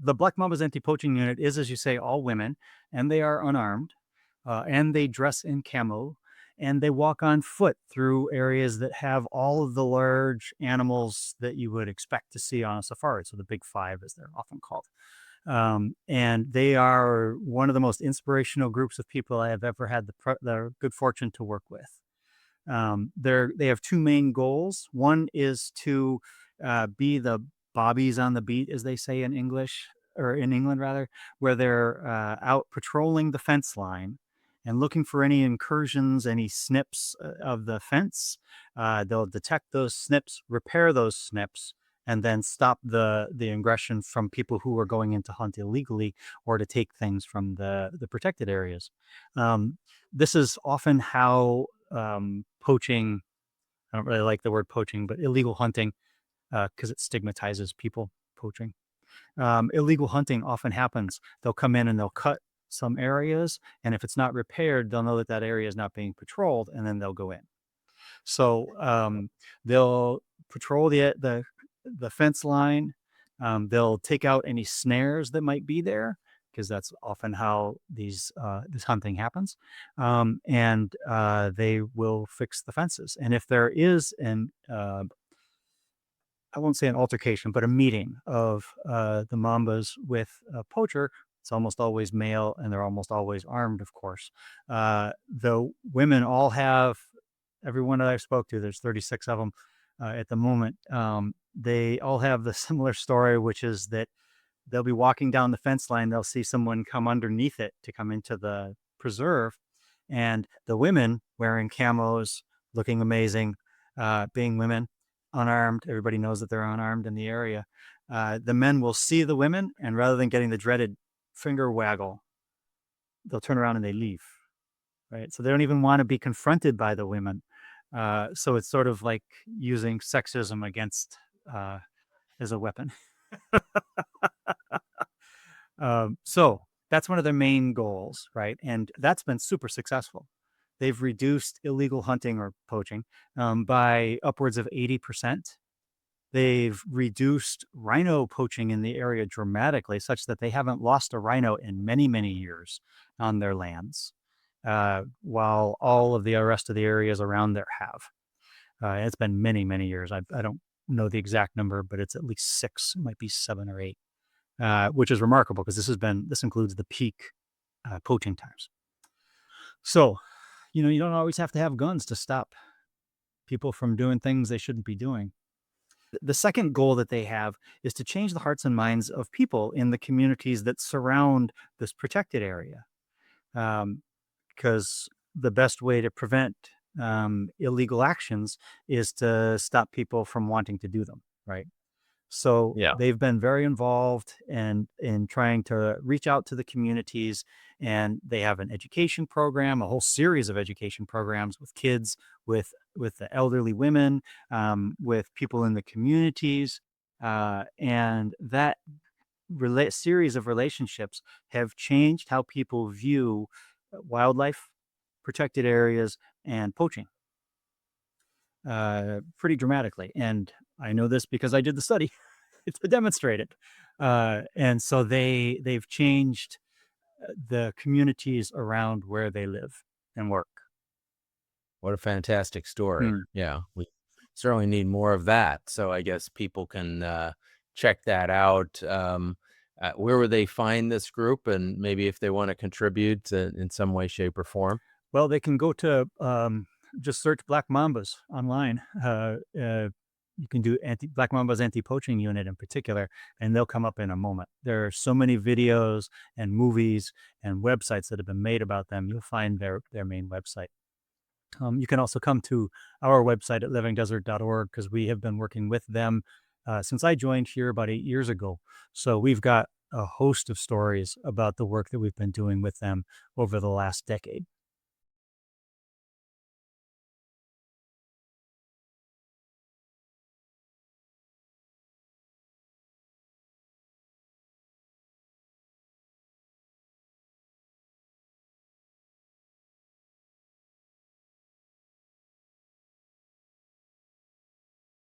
the Black Mambas anti-poaching unit is, as you say, all women, and they are unarmed, and they dress in camo, and they walk on foot through areas that have all of the large animals that you would expect to see on a safari. So the Big Five, as they're often called. And they are one of the most inspirational groups of people I have ever had the good fortune to work with. They have two main goals. One is to be the bobbies on the beat, as they say in English, or in England rather, where they're out patrolling the fence line and looking for any incursions, any snips of the fence. They'll detect those snips, repair those snips, and then stop the aggression from people who are going in to hunt illegally or to take things from the protected areas. Um, this is often how poaching, I don't really like the word poaching, but illegal hunting, because it stigmatizes people poaching. Illegal hunting often happens. They'll come in and they'll cut some areas, and if it's not repaired, they'll know that that area is not being patrolled, and then they'll go in. So they'll patrol the fence line. They'll take out any snares that might be there, because that's often how this hunting happens. And they will fix the fences. And if there is I won't say an altercation, but a meeting of the mambas with a poacher, it's almost always male, and they're almost always armed, of course. The women all have, everyone that I've spoke to, there's 36 of them at the moment. They all have the similar story, which is that they'll be walking down the fence line. They'll see someone come underneath it to come into the preserve. And the women wearing camos, looking amazing, being women, unarmed. Everybody knows that they're unarmed in the area. The men will see the women, and rather than getting the dreaded finger waggle, they'll turn around and they leave. Right. So they don't even want to be confronted by the women. So it's sort of like using sexism against as a weapon. So that's one of their main goals, right? And that's been super successful. They've reduced illegal hunting or poaching by upwards of 80%. They've reduced rhino poaching in the area dramatically, such that they haven't lost a rhino in many, many years on their lands, while all of the rest of the areas around there have. It's been many, many years. I don't know the exact number, but it's at least 6, it might be 7 or 8, which is remarkable because this includes the peak poaching times. So, you don't always have to have guns to stop people from doing things they shouldn't be doing. The second goal that they have is to change the hearts and minds of people in the communities that surround this protected area. Because the best way to prevent illegal actions is to stop people from wanting to do them, right? So Yeah. they've been very involved in trying to reach out to the communities, and they have an education program, a whole series of education programs with kids, with the elderly women, with people in the communities, and that series of relationships have changed how people view wildlife, protected areas, and poaching pretty dramatically. And I know this because I did the study. It's been demonstrated. And so they've changed the communities around where they live and work. What a fantastic story. Hmm. Yeah, we certainly need more of that. So I guess people can check that out. Where would they find this group, and maybe if they want to contribute in some way, shape, or form? Well, they can go to just search Black Mambas online. You can do Black Mambas anti-poaching unit in particular, and they'll come up in a moment. There are so many videos and movies and websites that have been made about them. You'll find their main website. You can also come to our website at livingdesert.org, because we have been working with them since I joined here about 8 years ago. So we've got a host of stories about the work that we've been doing with them over the last decade.